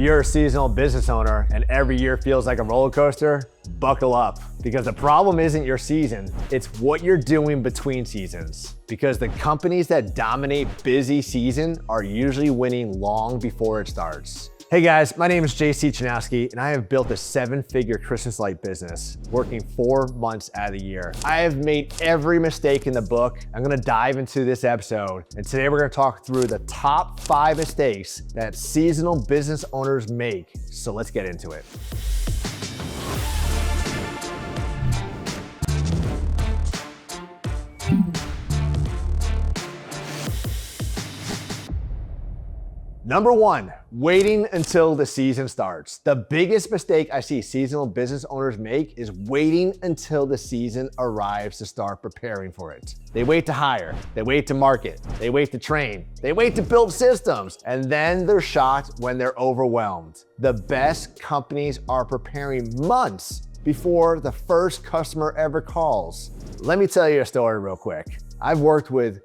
you're a seasonal business owner and every year feels like a roller coaster, buckle up, because the problem isn't your season, it's what you're doing between seasons. Because the companies that dominate busy season are usually winning long before it starts. Hey guys, my name is JC Chanowski and I have built a 7-figure Christmas light business, working 4 months out of the year. I have made every mistake in the book. I'm gonna dive into this episode, and today we're gonna talk through the top 5 mistakes that seasonal business owners make. So let's get into it. Number 1, waiting until the season starts. The biggest mistake I see seasonal business owners make is waiting until the season arrives to start preparing for it. They wait to hire, they wait to market, they wait to train, they wait to build systems, and then they're shocked when they're overwhelmed. The best companies are preparing months before the first customer ever calls. Let me tell you a story real quick. I've worked with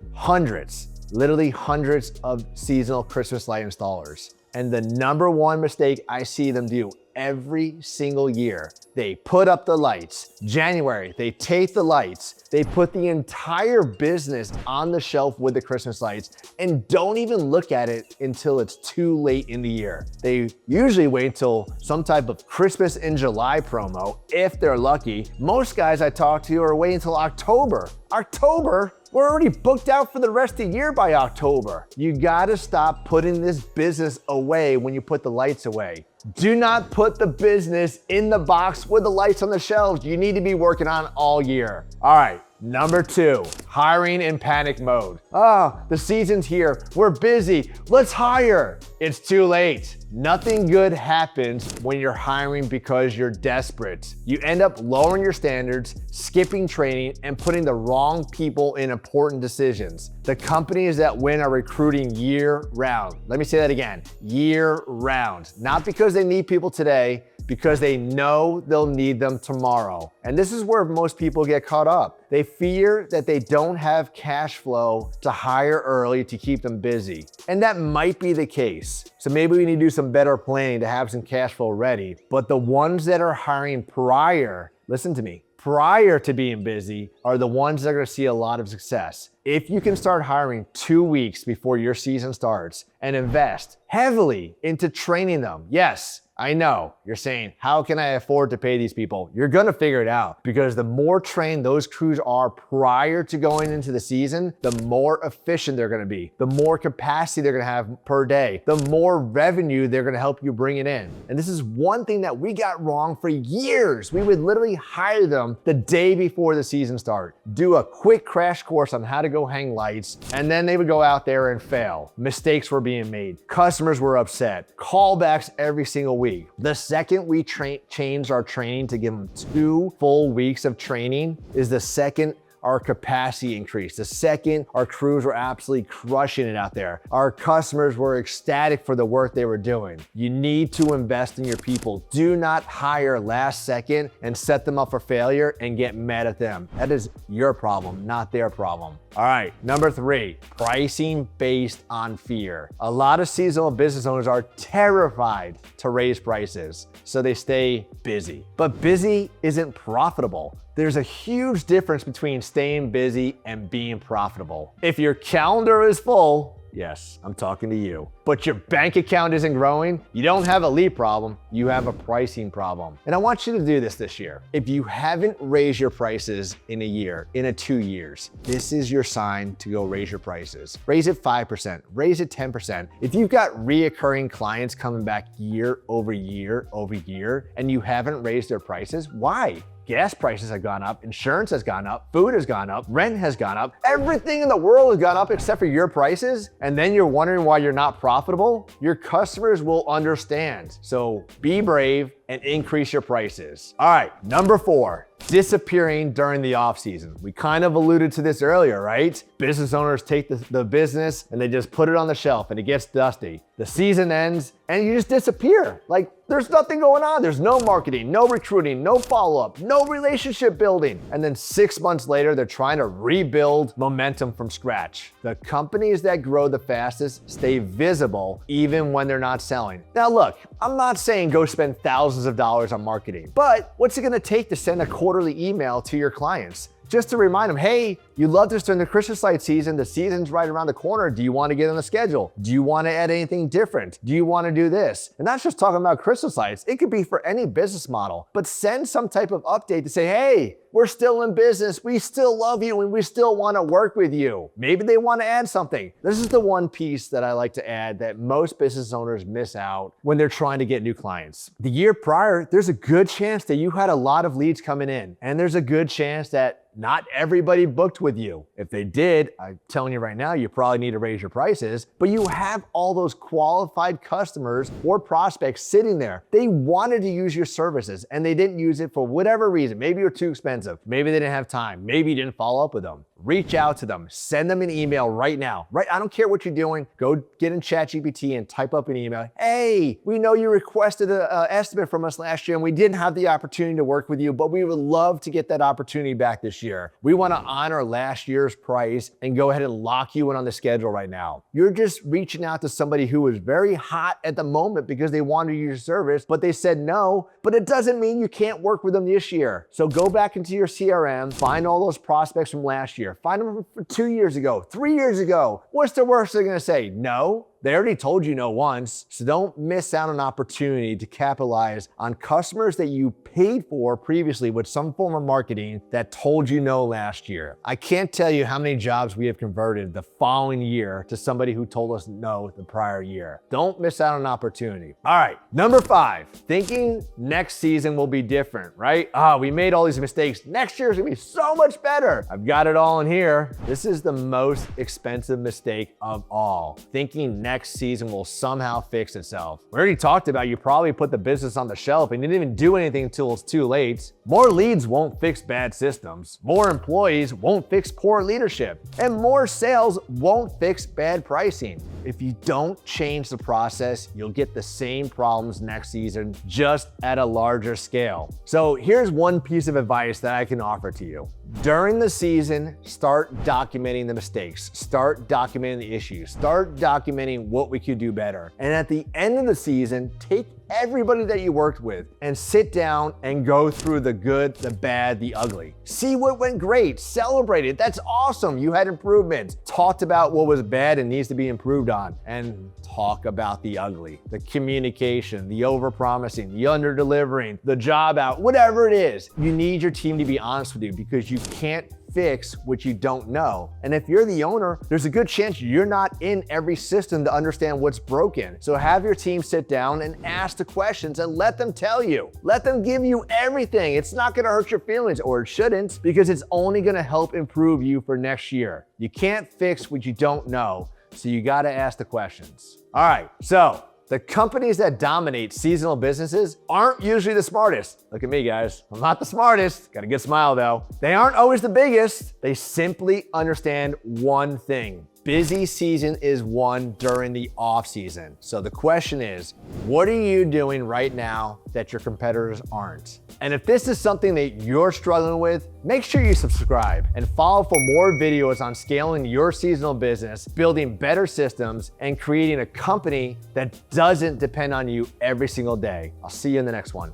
literally hundreds of seasonal Christmas light installers. And the number 1 mistake I see them do every single year, they put up the lights. January, they take the lights, they put the entire business on the shelf with the Christmas lights and don't even look at it until it's too late in the year. They usually wait until some type of Christmas in July promo, if they're lucky. Most guys I talk to are waiting until October. October? We're already booked out for the rest of the year by October. You gotta stop putting this business away when you put the lights away. Do not put the business in the box with the lights on the shelves. You need to be working on all year. All right, number 2, hiring in panic mode. The season's here, we're busy, let's hire. It's too late. Nothing good happens when you're hiring because you're desperate. You end up lowering your standards, skipping training, and putting the wrong people in important decisions. The companies that win are recruiting year round. Let me say that again, year round. Not because they need people today, because they know they'll need them tomorrow. And this is where most people get caught up. They fear that they don't have cash flow to hire early to keep them busy. And that might be the case. So maybe we need to do some better planning to have some cash flow ready. But the ones that are hiring prior, listen to me, prior to being busy are the ones that are gonna see a lot of success. If you can start hiring 2 weeks before your season starts and invest heavily into training them, yes, I know, you're saying, how can I afford to pay these people? You're gonna figure it out, because the more trained those crews are prior to going into the season, the more efficient they're gonna be, the more capacity they're gonna have per day, the more revenue they're gonna help you bring it in. And this is one thing that we got wrong for years. We would literally hire them the day before the season start, do a quick crash course on how to go hang lights, and then they would go out there and fail. Mistakes were being made. Customers were upset. Callbacks every single week. The second we changed our training to give them 2 full weeks of training is the second our capacity increased. The second our crews were absolutely crushing it out there. Our customers were ecstatic for the work they were doing. You need to invest in your people. Do not hire last second and set them up for failure and get mad at them. That is your problem, not their problem. All right, number 3, pricing based on fear. A lot of seasonal business owners are terrified to raise prices, so they stay busy. But busy isn't profitable. There's a huge difference between staying busy and being profitable. If your calendar is full, yes, I'm talking to you, but your bank account isn't growing, you don't have a lead problem, you have a pricing problem. And I want you to do this year. If you haven't raised your prices in a year, in 2 years, this is your sign to go raise your prices. Raise it 5%, raise it 10%. If you've got reoccurring clients coming back year over year over year, and you haven't raised their prices, why? Gas prices have gone up, insurance has gone up, food has gone up, rent has gone up, everything in the world has gone up except for your prices, and then you're wondering why you're not profitable? Your customers will understand. So be brave and increase your prices. All right, number 4, disappearing during the off season. We kind of alluded to this earlier, right? Business owners take the business and they just put it on the shelf and it gets dusty. The season ends and you just disappear. Like there's nothing going on. There's no marketing, no recruiting, no follow-up, no relationship building. And then 6 months later, they're trying to rebuild momentum from scratch. The companies that grow the fastest stay visible even when they're not selling. Now look, I'm not saying go spend thousands of dollars on marketing, but what's it gonna take to send a quarterly email to your clients? Just to remind them, hey, you love this during the Christmas light season. The season's right around the corner. Do you want to get on the schedule? Do you want to add anything different? Do you want to do this? And that's just talking about Christmas lights. It could be for any business model, but send some type of update to say, hey, we're still in business. We still love you and we still want to work with you. Maybe they want to add something. This is the one piece that I like to add that most business owners miss out when they're trying to get new clients. The year prior, there's a good chance that you had a lot of leads coming in, and there's a good chance that not everybody booked with you. If they did, I'm telling you right now, you probably need to raise your prices, but you have all those qualified customers or prospects sitting there. They wanted to use your services and they didn't use it for whatever reason. Maybe you're too expensive. Maybe they didn't have time. Maybe you didn't follow up with them. Reach out to them, send them an email right now. Right? I don't care what you're doing. Go get in ChatGPT and type up an email. Hey, we know you requested an estimate from us last year and we didn't have the opportunity to work with you, but we would love to get that opportunity back this year. We want to honor last year's price and go ahead and lock you in on the schedule right now. You're just reaching out to somebody who is very hot at the moment because they wanted to use your service, but they said no, but it doesn't mean you can't work with them this year. So go back into your CRM, find all those prospects from last year. Find them from 2 years ago, 3 years ago. What's the worst they're gonna say? No? They already told you no once, so don't miss out on an opportunity to capitalize on customers that you paid for previously with some form of marketing that told you no last year. I can't tell you how many jobs we have converted the following year to somebody who told us no the prior year. Don't miss out on an opportunity. All right, number 5, thinking next season will be different, right? We made all these mistakes. Next year's gonna be so much better. I've got it all in here. This is the most expensive mistake of all. Thinking next season will somehow fix itself. We already talked about you probably put the business on the shelf and didn't even do anything until it's too late. More leads won't fix bad systems. More employees won't fix poor leadership. And more sales won't fix bad pricing. If you don't change the process, you'll get the same problems next season, just at a larger scale. So here's one piece of advice that I can offer to you. During the season, start documenting the mistakes, start documenting the issues, start documenting what we could do better. And at the end of the season, take everybody that you worked with and sit down and go through the good, the bad, the ugly. See what went great, celebrate it. That's awesome. You had improvements. Talked about what was bad and needs to be improved on, and talk about the ugly, the communication, the overpromising, the under-delivering, the job out, whatever it is. You need your team to be honest with you because you can't fix what you don't know. And if you're the owner, there's a good chance you're not in every system to understand what's broken. So have your team sit down and ask the questions and let them tell you. Let them give you everything. It's not gonna hurt your feelings, or it shouldn't, because it's only gonna help improve you for next year. You can't fix what you don't know, so you gotta ask the questions. All right, so the companies that dominate seasonal businesses aren't usually the smartest. Look at me, guys. I'm not the smartest. Got a good smile, though. They aren't always the biggest. They simply understand one thing. Busy season is won during the off season. So the question is, what are you doing right now that your competitors aren't? And if this is something that you're struggling with, make sure you subscribe and follow for more videos on scaling your seasonal business, building better systems, and creating a company that doesn't depend on you every single day. I'll see you in the next one.